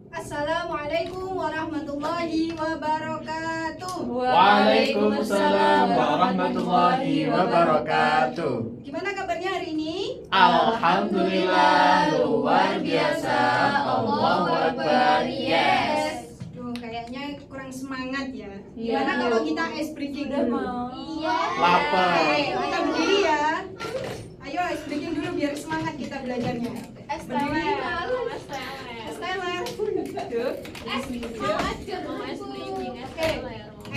Assalamualaikum warahmatullahi wabarakatuh. Waalaikumsalam warahmatullahi wabarakatuh. Gimana kabarnya hari ini? Alhamdulillah luar biasa. Allahu Akbar. Yes. Duh, kayaknya kurang semangat ya. Gimana Iya. kalau kita ice breaking dulu? Iya. Lapar. Oke, kita berdiri ya. Ayo ice breaking dulu biar semangat kita belajarnya. Berdiri. Esteller.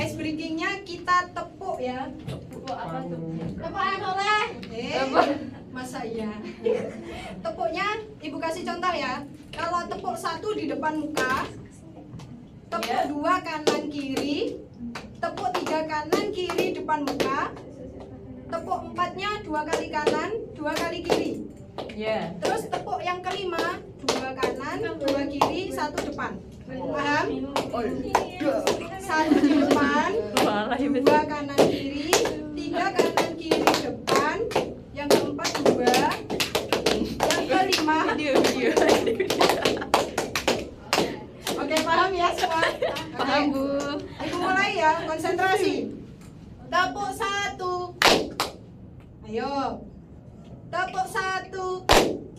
Ice breakingnya kita tepuk ya. Tepuk apa tuh? Tepuk yang boleh. Masa iya? Tepuknya ibu kasih contoh ya. Kalau tepuk 1 di depan muka, tepuk 2 kanan kiri, tepuk 3 kanan kiri depan muka, tepuk 4-nya 2 kali kanan, 2 kali kiri. Iya. Terus tepuk yang kelima 2 kanan, 2 kiri, 1 depan. Paham? 1 di depan, 2 kanan kiri, 3 kanan kiri depan, yang keempat 2, yang kelima. Oke, paham ya semua? Paham, Bu. Ibu mulai ya, konsentrasi. Tepuk 1. Ayo. Tepuk 1,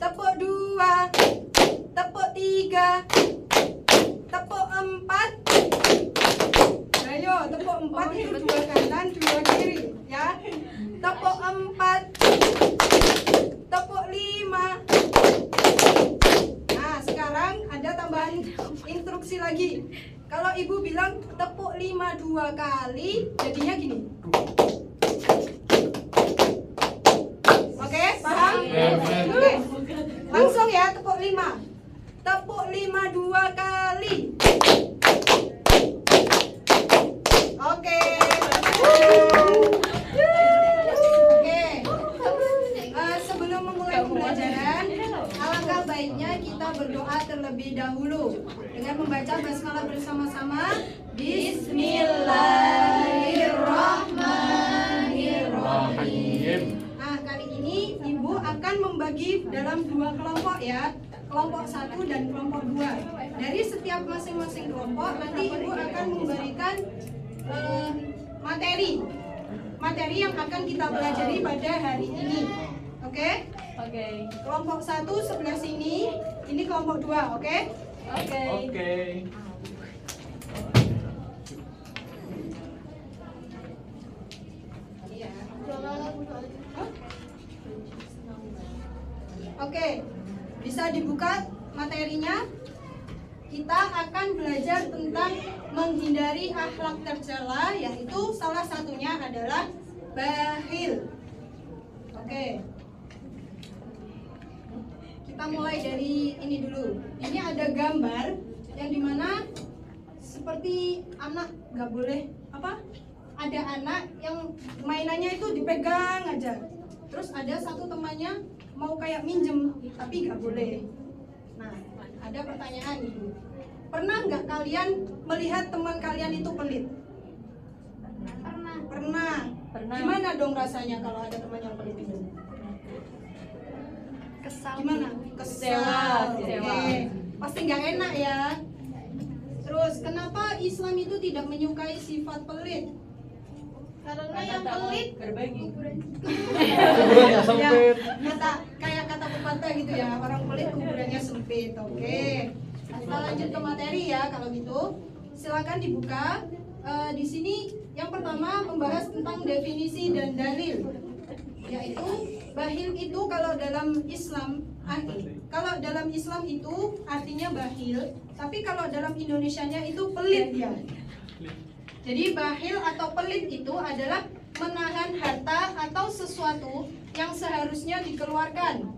tepuk 2, tepuk 3, tepuk 4. Ayo, tepuk 4 itu 2 kanan, 2 kiri, ya. Tepuk 4, tepuk 5. Nah, sekarang ada tambahan instruksi lagi. Kalau ibu bilang tepuk 5 2 kali, jadinya gini. Oke, paham? Oke. Langsung ya, tepuk 5. Tepuk 5 2 kali. Oke. Oke. Sebelum memulai pembelajaran, alangkah baiknya kita berdoa terlebih dahulu dengan membaca basmalah bersama-sama. Bismillahirrahmanirrahim. Nah, kali ini Ibu akan membagi dalam 2 kelompok ya. Kelompok 1 dan kelompok 2. Dari setiap masing-masing kelompok nanti Ibu akan memberikan materi yang akan kita pelajari pada hari ini. Oke? Oke. Kelompok 1 sebelah sini, ini kelompok 2, oke? Oke. Oke. Oke, bisa dibuka materinya. Kita akan belajar tentang menghindari akhlak tercela, yaitu salah satunya adalah bakhil. Oke. Kita mulai dari ini dulu. Ini ada gambar yang dimana seperti anak nggak boleh apa? Ada anak yang mainannya itu dipegang aja. Terus ada satu temannya mau kayak minjem tapi nggak boleh. Nah, ada pertanyaan ibu. Pernah nggak kalian melihat teman kalian itu pelit? Pernah. Pernah. Gimana dong rasanya kalau ada teman yang pelit itu? Kesal. Gimana? Kecewa. Oke. Pasti nggak enak ya. Terus kenapa Islam itu tidak menyukai sifat pelit? Karena yang pelit berbagi. Kuburannya sempit. kayak kata pepatah gitu ya, orang pelit kuburannya sempit. Oke. Kita lanjut ke materi ya kalau gitu. Silakan dibuka. Di sini yang pertama membahas tentang definisi dan dalil. Yaitu bakhil itu kalau dalam Islam itu artinya bakhil, tapi kalau dalam Indonesianya itu pelit ya. Jadi bakhil atau pelit itu adalah menahan harta atau sesuatu yang seharusnya dikeluarkan.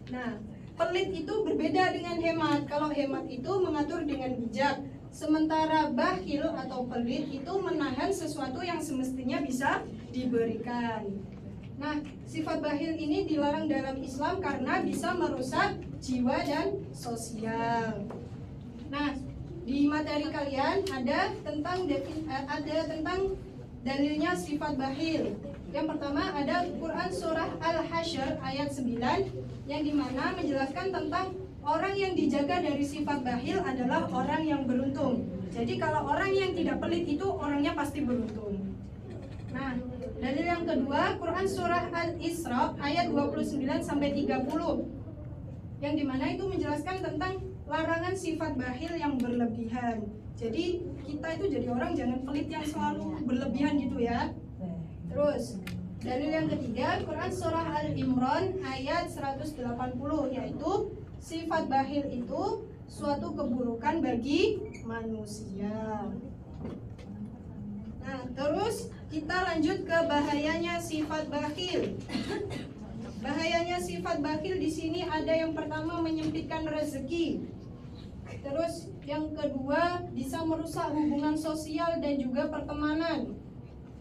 Nah, pelit itu berbeda dengan hemat. Kalau hemat itu mengatur dengan bijak, sementara bakhil atau pelit itu menahan sesuatu yang semestinya bisa diberikan. Nah, sifat bakhil ini dilarang dalam Islam karena bisa merusak jiwa dan sosial. Nah, di materi kalian ada tentang dalilnya sifat bakhil. Yang pertama ada Quran surah Al-Hasyr ayat 9 yang dimana menjelaskan tentang orang yang dijaga dari sifat bakhil adalah orang yang beruntung. Jadi kalau orang yang tidak pelit itu orangnya pasti beruntung. Nah, dalil yang kedua, Quran surah Al-Isra ayat 29 sampai 30. Yang dimana itu menjelaskan tentang larangan sifat bakhil yang berlebihan. Jadi kita itu jadi orang jangan pelit yang selalu berlebihan gitu ya. Terus dalil yang ketiga, Quran surah Al-Imran ayat 180, yaitu sifat bakhil itu suatu keburukan bagi manusia. Nah, terus kita lanjut ke bahayanya sifat bakhil. Bahayanya sifat bakhil di sini ada yang pertama menyempitkan rezeki. Terus yang kedua bisa merusak hubungan sosial dan juga pertemanan.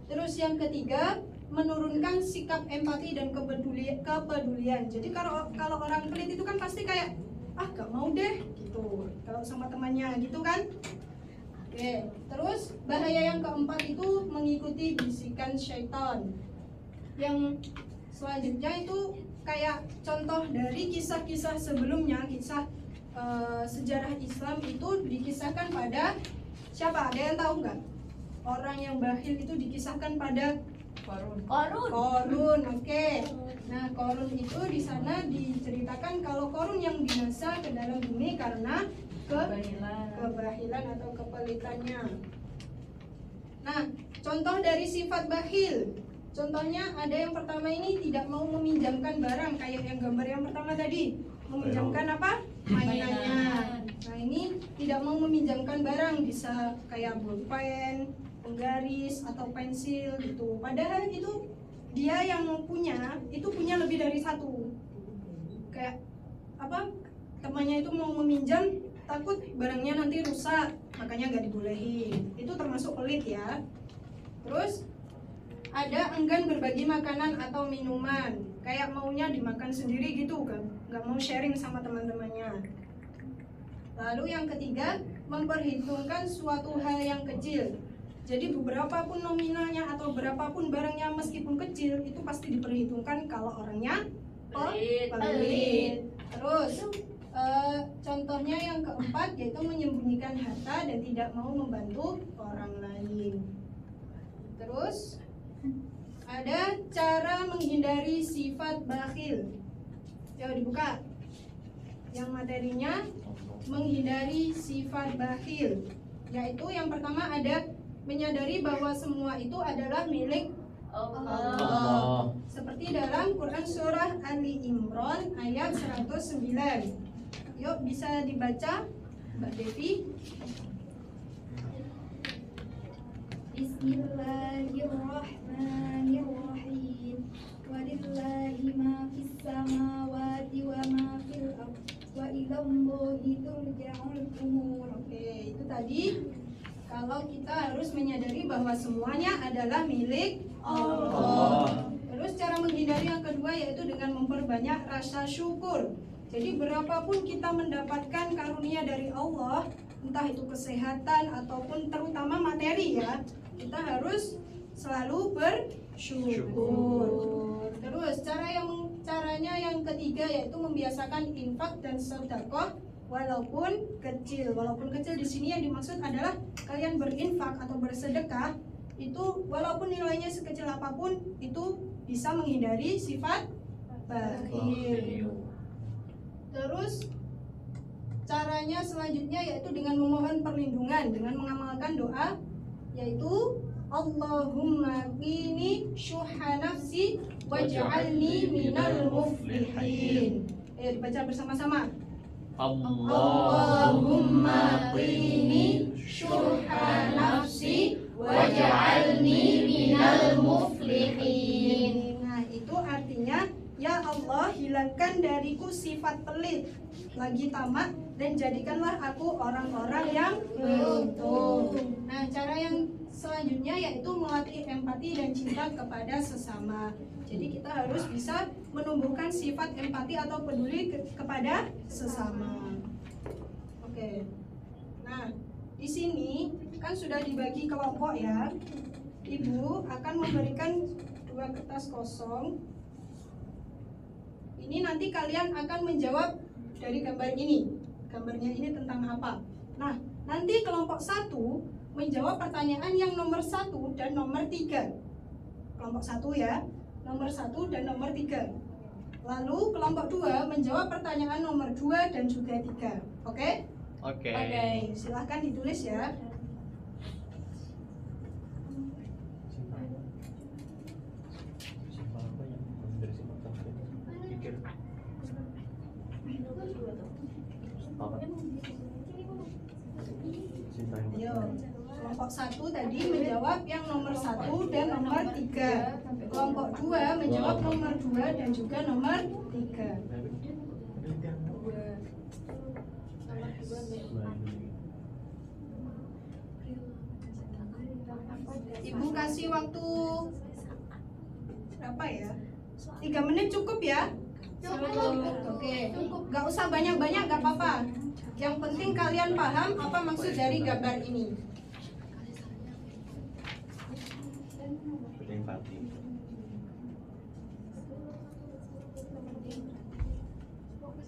Terus yang ketiga menurunkan sikap empati dan kepedulian. Jadi kalau orang pelit itu kan pasti kayak gak mau deh gitu kalau sama temannya gitu kan. Oke, terus bahaya yang keempat itu mengikuti bisikan syaitan. Yang selanjutnya itu kayak contoh dari kisah-kisah sebelumnya, kisah sejarah Islam itu dikisahkan pada siapa? Ada yang tahu nggak? Orang yang bakhil itu dikisahkan pada Korun. Oke. Nah, Korun itu di sana diceritakan kalau Korun yang binasa ke dalam bumi karena kebahilan atau kepelitannya. Nah, contoh dari sifat bakhil. Contohnya ada yang pertama ini tidak mau meminjamkan barang kayak yang gambar yang pertama tadi. Meminjamkan apa? Mainannya. Nah, ini tidak mau meminjamkan barang, bisa kayak pulpen, penggaris atau pensil gitu. Padahal itu dia yang punya itu punya lebih dari satu. Kayak apa? Temannya itu mau meminjam, takut barangnya nanti rusak, makanya nggak dibolehin. Itu termasuk pelit ya. Terus ada enggan berbagi makanan atau minuman, kayak maunya dimakan sendiri gitu kan, nggak mau sharing sama teman-temannya. Lalu yang ketiga, memperhitungkan suatu hal yang kecil. Jadi beberapa pun nominalnya atau berapapun barangnya meskipun kecil itu pasti diperhitungkan kalau orangnya pelit. Terus contohnya yang keempat yaitu menyembunyikan harta dan tidak mau membantu orang lain. Terus ada cara menghindari sifat bakhil. Coba dibuka. Yang materinya menghindari sifat bakhil, yaitu yang pertama ada menyadari bahwa semua itu adalah milik Allah. Seperti dalam Quran surah Ali Imran ayat 109. Yuk bisa dibaca Mbak Devi. Bismillahirrahmanirrahim. Walillahi ma fis samawati wa ma fil ardh wa ilallahi turja'ul umur. Oke, itu tadi kalau kita harus menyadari bahwa semuanya adalah milik Allah. Terus cara menghindari yang kedua yaitu dengan memperbanyak rasa syukur. Jadi berapapun kita mendapatkan karunia dari Allah, entah itu kesehatan ataupun terutama materi ya, kita harus selalu bersyukur. Terus caranya yang ketiga yaitu membiasakan infak dan sedekah walaupun kecil. Walaupun kecil di sini yang dimaksud adalah kalian berinfak atau bersedekah itu walaupun nilainya sekecil apapun itu bisa menghindari sifat bakhil. Terus caranya selanjutnya yaitu dengan memohon perlindungan dengan mengamalkan doa yaitu Allahumma qini syuha nafsi waj'alni minal muflihin. Ayo dibaca bersama-sama. Allahumma qini syuha nafsi waj'alni minal muflihin. Nah, itu artinya ya Allah, hilangkan dariku sifat pelit, lagi tamak, dan jadikanlah aku orang-orang yang beruntung. Nah, cara yang selanjutnya yaitu melatih empati dan cinta kepada sesama. Jadi kita harus bisa menumbuhkan sifat empati atau peduli kepada sesama. Oke. Nah, di sini kan sudah dibagi kelompok ya. Ibu akan memberikan 2 kertas kosong. Ini nanti kalian akan menjawab dari gambar ini. Gambarnya ini tentang apa? Nah, nanti kelompok 1 menjawab pertanyaan yang nomor 1 dan nomor 3. Kelompok 1 ya, nomor 1 dan nomor 3. Lalu kelompok 2 menjawab pertanyaan nomor 2 dan juga 3. Oke? Oke. Oke. Silahkan ditulis ya. Ayo, kelompok 1 tadi menjawab yang nomor 1 dan nomor 3. Kelompok 2 menjawab nomor 2 dan juga nomor 3. Ibu kasih waktu berapa ya? 3 menit cukup ya? Oke, gak usah banyak-banyak, gak apa-apa. Yang penting kalian paham apa maksud dari gambar ini.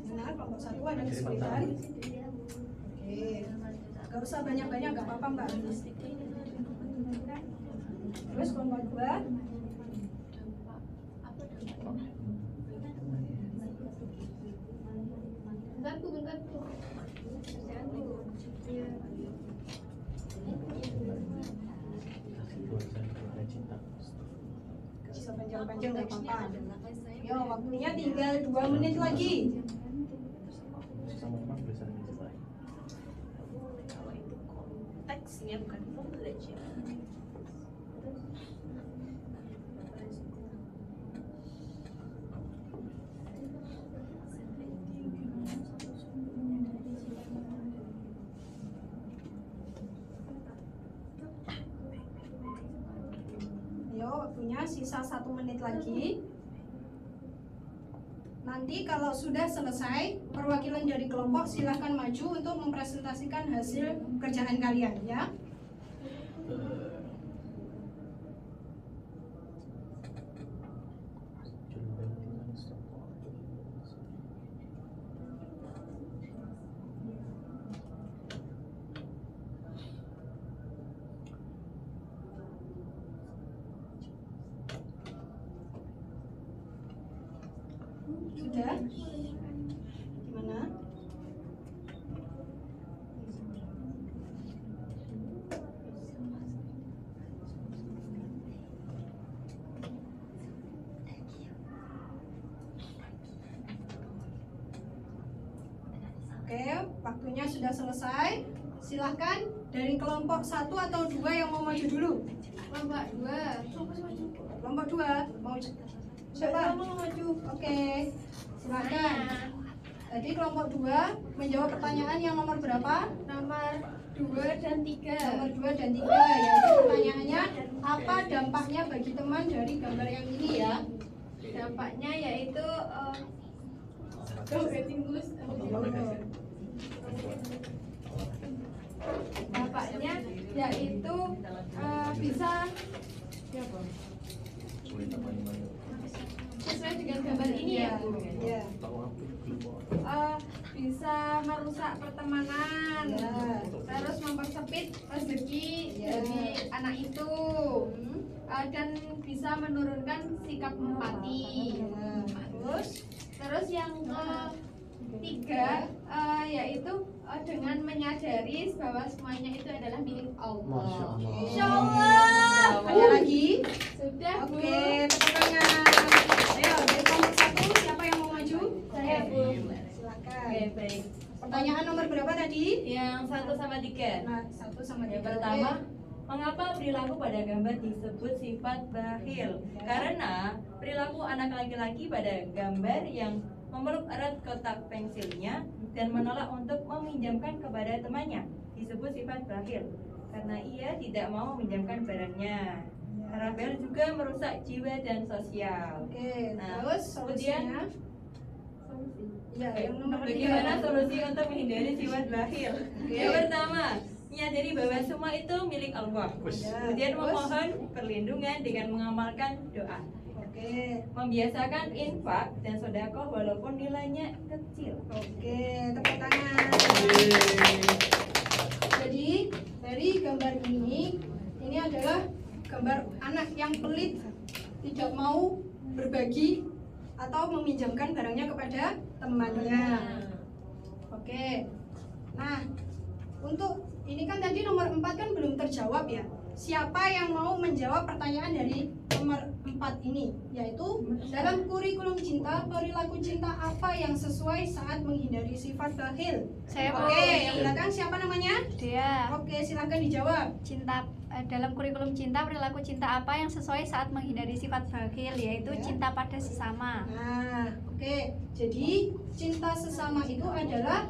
Benar, kelompok 1 ada kesulitan. Oke, gak usah banyak-banyak, gak apa-apa mbak. Terus kelompok 2. Bisa panjang-panjang gak apa-apa. Yo, waktunya tinggal 2 menit lagi. Teksnya bukan knowledge ya. Yo, waktunya sisa 1 menit lagi. Nanti kalau sudah selesai, perwakilan dari kelompok silahkan maju untuk mempresentasikan hasil kerjaan kalian ya. Sudah? Gimana? Oke, waktunya sudah selesai. Silahkan dari kelompok 1 atau 2 yang mau maju dulu. Kelompok 2. Kelompok 2 mau siapa mau maju? Oke, silahkan. Tadi kelompok 2 menjawab pertanyaan yang nomor berapa? Nomor 2 dan 3. Nomor 2 dan 3, yaitu pertanyaannya apa dampaknya bagi teman dari gambar yang ini ya? Dampaknya yaitu dampaknya yaitu bisa sesuai dengan gambar ini ya Bu. Ya. Bisa merusak pertemanan, terus mempersempit rezeki dari anak itu, dan bisa menurunkan sikap empati. Terus yang ketiga yaitu dengan menyadari bahwa semuanya itu adalah milik Allah. Insya Allah. Ada lagi? Sudah Bu. Oke, tepuk tangan. Ayo, dari kelompok 1 siapa yang mau maju? Saya Bu. Silakan. Oke, baik. Pertanyaan nomor berapa tadi? Yang 1 sama 3. Nah, 1 sama 3. Yang pertama, mengapa perilaku pada gambar disebut sifat bakhil? Karena perilaku anak laki-laki pada gambar yang memeluk erat kotak pensilnya dan menolak untuk meminjamkan kepada temannya disebut sifat bakhil karena ia tidak mau meminjamkan barangnya. Karena bakhil juga merusak jiwa dan sosial. Oke, Nah, terus kemudian solusinya? Ya, yang nomor 3. bagaimana solusi untuk menghindari sifat bakhil? Yang pertama, menyadari bahwa semua itu milik Allah. Kemudian memohon perlindungan dengan mengamalkan doa. Oke, Oke. Membiasakan infak dan sedekah walaupun nilainya kecil. Oke, tepuk tangan. Jadi dari gambar ini adalah gambar anak yang pelit, tidak mau berbagi atau meminjamkan barangnya kepada temannya. Oke. Nah, untuk ini kan tadi nomor 4 kan belum terjawab ya. Siapa yang mau menjawab pertanyaan dari nomor 4 ini? Yaitu dalam kurikulum cinta, perilaku cinta apa yang sesuai saat menghindari sifat bakhil? Saya Oke, mau. yang belakang siapa namanya? Dia Oke, silakan dijawab. dalam kurikulum cinta, perilaku cinta apa yang sesuai saat menghindari sifat bakhil, yaitu Ya. cinta pada sesama. Nah, oke. Jadi cinta sesama itu adalah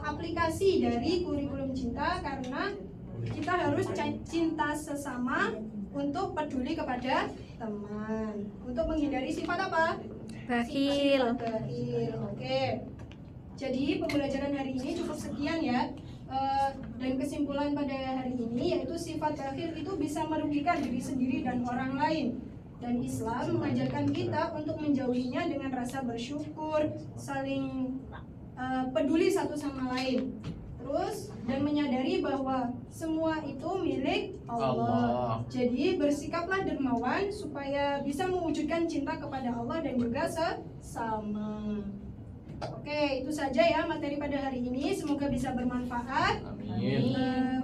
aplikasi dari kurikulum cinta karena kita harus cinta sesama untuk peduli kepada teman, untuk menghindari sifat apa? Bakhil. Sifat bakhil. Oke. Jadi pembelajaran hari ini cukup sekian ya. Dan kesimpulan pada hari ini yaitu sifat bakhil itu bisa merugikan diri sendiri dan orang lain. Dan Islam mengajarkan kita untuk menjauhinya dengan rasa bersyukur, saling peduli satu sama lain. Terus dan menyadari bahwa semua itu milik Allah. Jadi bersikaplah dermawan supaya bisa mewujudkan cinta kepada Allah dan juga sesama. Oke, itu saja ya materi pada hari ini. Semoga bisa bermanfaat.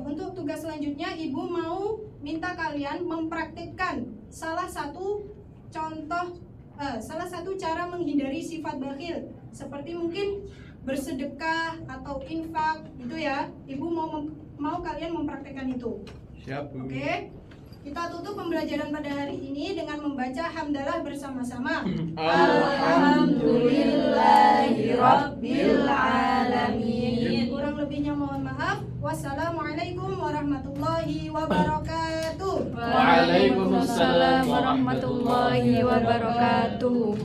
Untuk tugas selanjutnya, Ibu mau minta kalian mempraktikkan salah satu cara menghindari sifat bakhil, seperti mungkin bersedekah atau infak, gitu ya. Ibu mau kalian mempraktikkan itu. Siap, Bu. Oke. Kita tutup pembelajaran pada hari ini dengan membaca hamdalah bersama-sama. Alhamdulillahirabbil alamin. Kurang lebihnya mohon maaf. Wassalamualaikum warahmatullahi wabarakatuh. Waalaikumsalam warahmatullahi wabarakatuh.